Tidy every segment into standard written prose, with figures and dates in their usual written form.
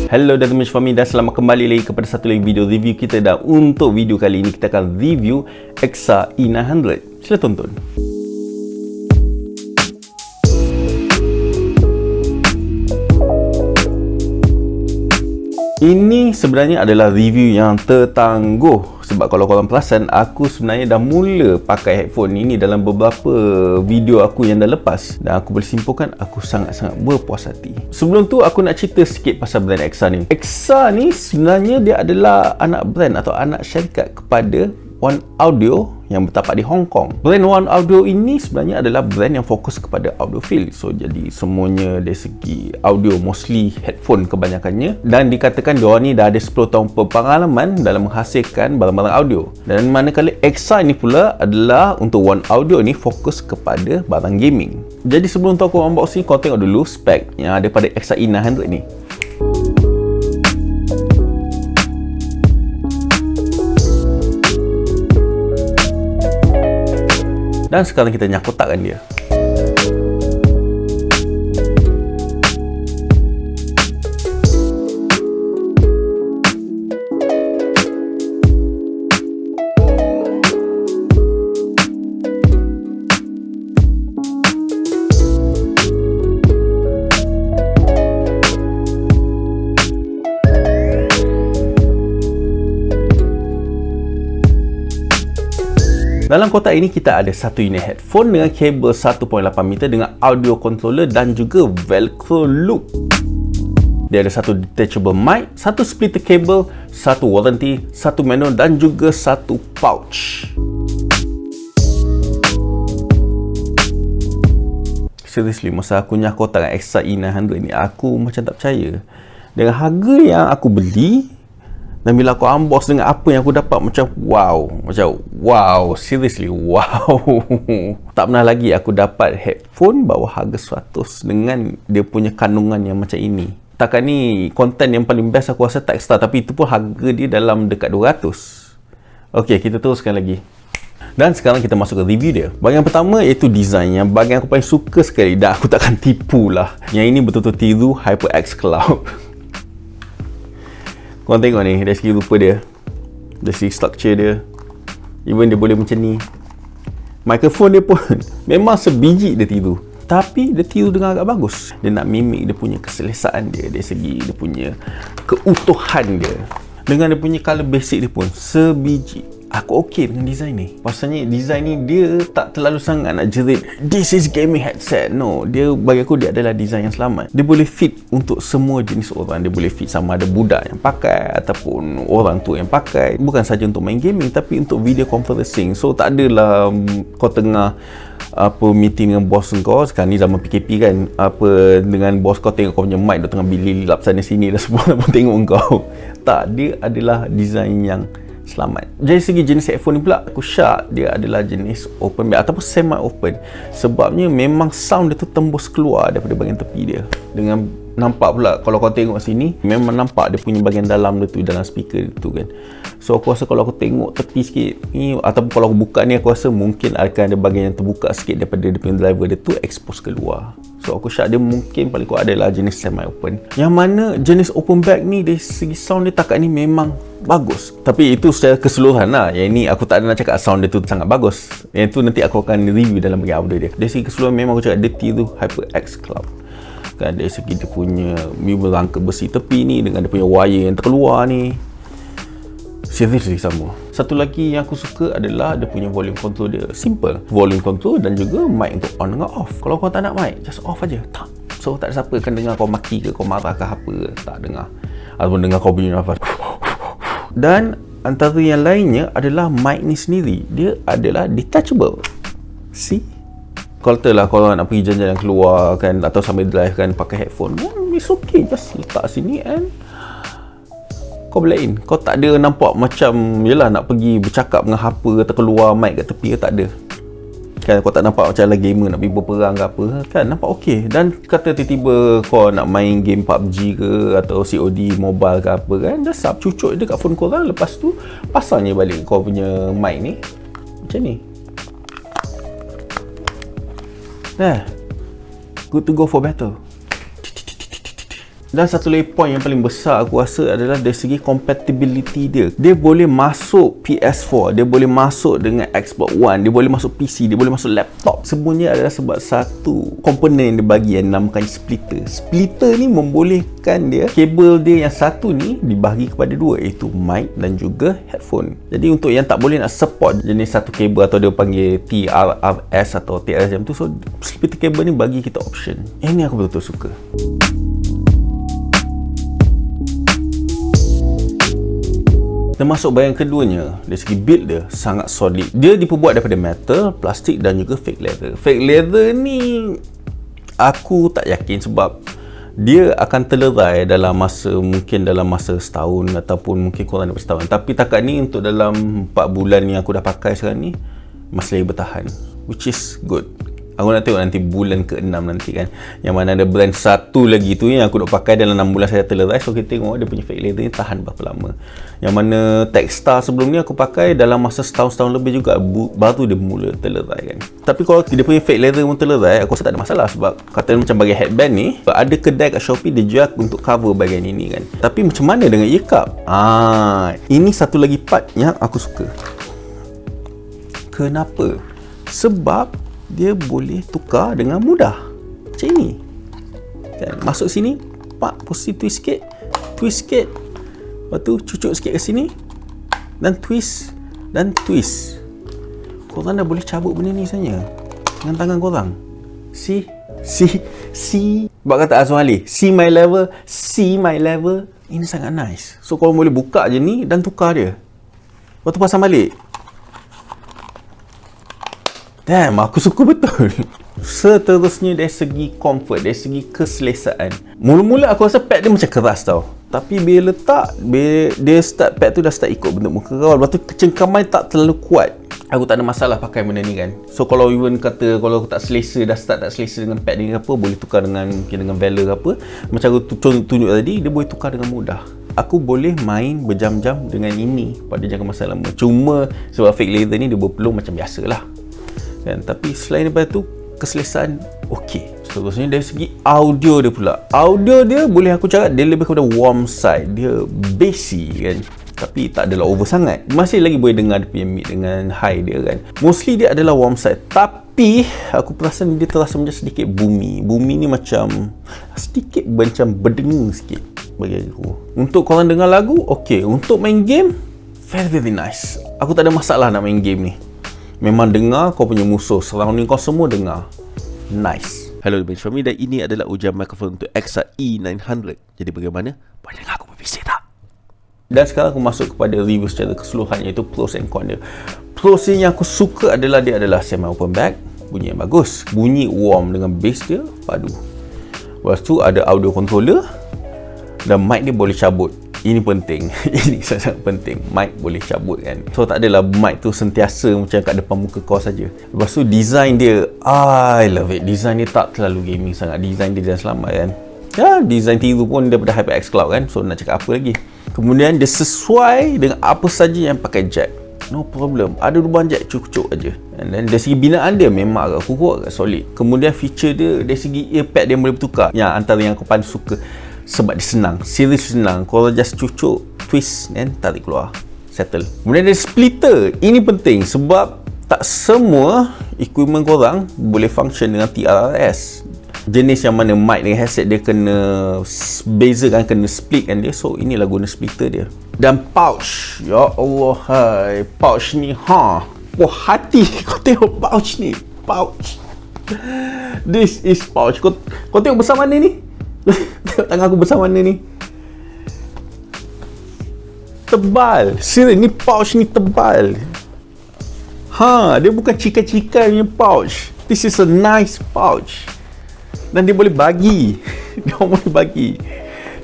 Hello dan teman Shopee dan selamat kembali lagi kepada satu lagi video review kita. Dan untuk video kali ini kita akan review EKSA E900. Sila tonton. Ini sebenarnya adalah review yang tertangguh. Sebab kalau korang perasan, aku sebenarnya dah mula pakai headphone ini dalam beberapa video aku yang dah lepas. Dan aku boleh simpulkan, aku sangat-sangat berpuas hati. Sebelum tu, aku nak cerita sikit pasal brand EKSA ni. EKSA ni sebenarnya dia adalah anak brand atau anak syarikat kepada One Audio yang bertapak di Hong Kong. Brand One Audio ini sebenarnya adalah brand yang fokus kepada audiophile. So, jadi semuanya dari segi audio, mostly headphone kebanyakannya. Dan dikatakan diorang ni dah ada 10 tahun pengalaman dalam menghasilkan barang-barang audio. Dan manakala EKSA ini pula adalah untuk One Audio ni fokus kepada barang gaming. Jadi sebelum tu aku unboxing, kau tengok dulu spek yang ada pada EKSA E900 ni. Dan sekarang kita nyakotakkan dia. Dalam kotak ini kita ada satu unit headphone dengan kabel 1.8 meter dengan audio controller dan juga velcro loop. Dia ada satu detachable mic, satu splitter cable, satu warranty, satu manual dan juga satu pouch. Seriously, masa aku nyakotak dengan EKSA E900 ni, aku macam tak percaya. Dengan harga yang aku beli, dan bila aku unbox dengan apa yang aku dapat, macam wow, seriously wow. Tak pernah lagi aku dapat headphone bawah harga 100 dengan dia punya kandungan yang macam ini. Takkan ni konten yang paling best aku rasa tak extra, tapi itu pun harga dia dalam dekat 200. Ok, kita teruskan lagi. Dan sekarang kita masuk ke review dia. Bahagian pertama iaitu design, yang bahagian aku paling suka sekali dan aku takkan tipu lah. Yang ini betul-betul tiru HyperX Cloud. Korang tengok ni, dari segi rupa dia, dari segi structure dia, even dia boleh macam ni. Mikrofon dia pun memang sebiji dia tiru, tapi dia tiru dengan agak bagus. Dia nak mimik dia punya keselesaan dia, dari segi dia punya keutuhan dia. Dengan dia punya colour basic dia pun sebiji. Aku okey dengan design ni. Pasalnya design ni dia tak terlalu sangat nak jerit this is gaming headset. No, dia bagi aku dia adalah design yang selamat. Dia boleh fit untuk semua jenis orang. Dia boleh fit sama ada budak yang pakai ataupun orang tua yang pakai. Bukan saja untuk main gaming, tapi untuk video conferencing. So tak adalah kau tengah meeting dengan bos kau. Sekarang ni zaman PKP kan, dengan bos kau tengok kau punya mic dia tengah bililap sana sini dan semua orang tengok kau. Tak, dia adalah design yang selamat. Dari segi jenis headphone ni pula, aku syak dia adalah jenis open back ataupun semi open. Sebabnya memang sound dia tu tembus keluar daripada bahagian tepi dia. Dengan nampak pula, kalau kau tengok sini, memang nampak dia punya bahagian dalam dia tu, dalam speaker dia tu kan. So aku rasa kalau aku tengok tepi sikit ni, ataupun kalau aku buka ni, aku rasa mungkin akan ada bahagian yang terbuka sikit daripada dia punya driver dia tu expose keluar. So aku syak dia mungkin paling kuat adalah jenis semi open. Yang mana jenis open back ni dari segi sound dia takat ni memang bagus. Tapi itu secara keseluruhan lah. Yang ni aku tak ada nak cakap sound dia tu sangat bagus. Yang tu nanti aku akan review dalam bahagian audio dia. Dari segi keseluruhan memang aku cakap dia tiru HyperX Cloud. Kan dari segi dia punya rangka besi tepi ni dengan dia punya wire yang terkeluar ni, seriously sama. Satu lagi yang aku suka adalah dia punya volume control dia. Simple. Volume control dan juga mic untuk on dengan off. Kalau kau tak nak mic, just off aja. Tak. So tak ada siapa akan dengar kau maki ke, kau marah ke apa. Tak dengar. Ataupun dengar kau bunyi nafas. Dan antara yang lainnya adalah mic ni sendiri. Dia adalah detachable. See? Kalau lah kalau nak pergi jalan-jalan keluar kan, atau sambil drive kan pakai headphone, it's okay. Just letak sini and kau belain. Kau tak ada nampak macam yelah nak pergi bercakap dengan apa atau keluar mic kat tepi ke, tak ada kan. Kau tak nampak macam lah gamer nak pergi berperang ke apa kan, nampak okey. Dan kata tiba-tiba kau nak main game PUBG ke atau COD mobile ke apa kan, just cucuk je kat phone korang, lepas tu pasangnya balik kau punya mic ni macam ni. Good to go for battle. Dan satu lagi point yang paling besar aku rasa adalah dari segi compatibility dia. Dia boleh masuk PS4, dia boleh masuk dengan Xbox One, dia boleh masuk PC, dia boleh masuk laptop. Semuanya adalah sebab satu komponen yang dia bagi yang dinamakan splitter. Splitter ni membolehkan dia, kabel dia yang satu ni dibahagi kepada dua, iaitu mic dan juga headphone. Jadi untuk yang tak boleh nak support jenis satu kabel atau dia panggil TRRS atau TRS macam tu, so splitter kabel ni bagi kita option. Ini aku betul-betul suka. Termasuk bahagian keduanya, dari segi build dia sangat solid. Dia diperbuat daripada metal, plastik dan juga fake leather. Fake leather ni aku tak yakin sebab dia akan terlerai dalam masa, mungkin dalam masa setahun ataupun mungkin kurang daripada setahun. Tapi takat ni untuk dalam 4 bulan yang aku dah pakai sekarang ni masih lagi bertahan, which is good. Aku nak tengok nanti bulan ke-6 nanti kan, yang mana ada brand satu lagi tu yang aku dah pakai dalam 6 bulan saya terlerai. So kita tengok dia punya fake leather ni tahan berapa lama. Yang mana Techstar sebelum ni aku pakai dalam masa setahun lebih juga, baru dia mula terlerai kan. Tapi kalau dia punya fake leather pun terlerai, aku rasa tak ada masalah. Sebab kata macam bagi headband ni, ada kedai kat Shopee dia jual untuk cover bahagian ini kan. Tapi macam mana dengan ear cup? Ini satu lagi part yang aku suka. Kenapa? Sebab dia boleh tukar dengan mudah macam ni kan. Masuk sini, pak, posisi twist sikit, lepas tu cucuk sikit ke sini dan twist. Korang dah boleh cabut benda ni sebenarnya dengan tangan korang. See buat kata Azwan Ali, see my level. Ini sangat nice. So korang boleh buka je ni dan tukar dia, lepas tu pasang balik. Damn, aku suka betul. Seterusnya dari segi comfort, dari segi keselesaan. Mula-mula aku rasa pad dia macam keras tau. Tapi bila letak, dia start, pad tu dah start ikut bentuk muka kau. Lepas tu kecengkaman tak terlalu kuat. Aku tak ada masalah pakai benda ni kan. So kalau even kata, kalau aku tak selesa, dah start tak selesa dengan pad ni ke apa, boleh tukar dengan Valor ke apa. Macam aku tunjuk tadi, dia boleh tukar dengan mudah. Aku boleh main berjam-jam dengan ini pada jangka masa lama. Cuma sebab fake leather ni dia berpeluh macam biasa lah kan. Tapi selain daripada tu, keselesaan okey. Seterusnya dari segi audio dia pula. Audio dia boleh aku cakap dia lebih kepada warm side. Dia bassy kan, tapi tak adalah over sangat. Masih lagi boleh dengar dia punya mid dengan high dia kan. Mostly dia adalah warm side, tapi aku perasan dia terasa macam sedikit boomy. Boomy ni macam sedikit macam berdengung sikit bagi aku. Untuk korang dengar lagu, okey. Untuk main game, very nice. Aku tak ada masalah nak main game ni. Memang dengar kau punya musuh, surrounding kau semua dengar. Nice. Hello, Ben Syami, dan ini adalah ujian mikrofon untuk EKSA E900. Jadi bagaimana? Boleh dengar aku berbisik tak? Dan sekarang aku masuk kepada review secara keseluruhan, iaitu pros and con dia. Pros yang aku suka adalah dia adalah semi open back, bunyi yang bagus, bunyi warm dengan bass dia padu. Lepas tu ada audio controller dan mic dia boleh cabut. Ini penting. Ini sangat penting. Mic boleh cabut kan. So tak adalah mic tu sentiasa macam kat depan muka kau saja. Lepas tu design dia, I love it. Design dia tak terlalu gaming sangat. Design dia selamat kan. Ya, design tiru pun daripada HyperX Cloud kan. So nak cakap apa lagi. Kemudian dia sesuai dengan apa saja yang pakai jack. No problem. Ada lubang jack, cucuk aja. And then dari segi binaan dia memang agak kukuh, agak solid. Kemudian feature dia dari segi earpad dia boleh bertukar. Yang antara yang aku paling suka, sebab dia senang, serius senang. Kalau just cucuk, twist dan tarik keluar, settle. Kemudian ada splitter. Ini penting sebab tak semua equipment korang boleh function dengan TRRS. Jenis yang mana mic dengan headset dia kena bezakan, kena split kan dia. So inilah guna splitter dia. Dan pouch, ya Allah, hai, pouch ni puas hati. Kau tengok pouch ni, pouch. This is pouch. Kau tengok besar mana ni? Tengok tangan aku besar mana ni. Tebal. Serius, ni pouch ni tebal. Dia bukan cikai-cikai punya pouch. This is a nice pouch. Dan dia boleh bagi. Dia boleh bagi.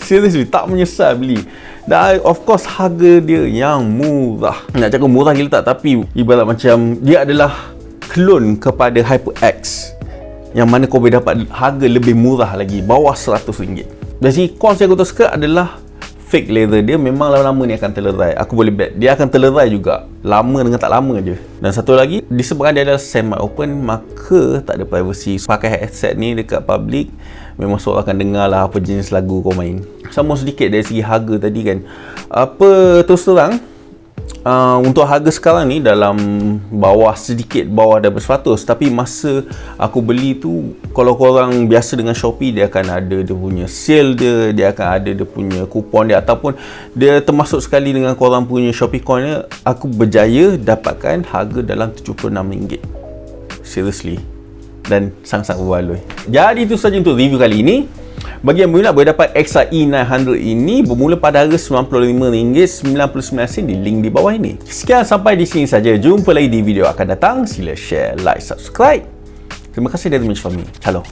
Seriously, tak menyesal beli. Dan of course harga dia yang murah. Nak cakap murah gila tak, tapi ibarat macam dia adalah klon kepada HyperX, yang mana kau boleh dapat harga lebih murah lagi, bawah RM100. Dari segi cons yang aku tak suka adalah fake leather dia memang lama-lama ni akan terlerai. Aku boleh bet dia akan terlerai juga, lama dengan tak lama je. Dan satu lagi, disebabkan dia adalah semi open, maka tak ada privacy. Pakai headset ni dekat public, memang suara akan dengar lah apa jenis lagu kau main. Sama sedikit dari segi harga tadi kan, terus terang, untuk harga sekarang ni dalam sedikit bawah daripada 100. Tapi masa aku beli tu, kalau korang biasa dengan Shopee, dia akan ada dia punya sale dia akan ada dia punya kupon dia, ataupun dia termasuk sekali dengan korang punya Shopee coin dia. Aku berjaya dapatkan harga dalam RM76. Seriously, dan sangat-sangat berbaloi. Jadi itu saja untuk review kali ini. Bagi yang berminat boleh dapat EKSA E900 ini bermula pada harga RM95.99 di link di bawah ini. Sekian, sampai di sini saja. Jumpa lagi di video akan datang. Sila share, like, subscribe. Terima kasih dari Mitch Fahmi. Ciao.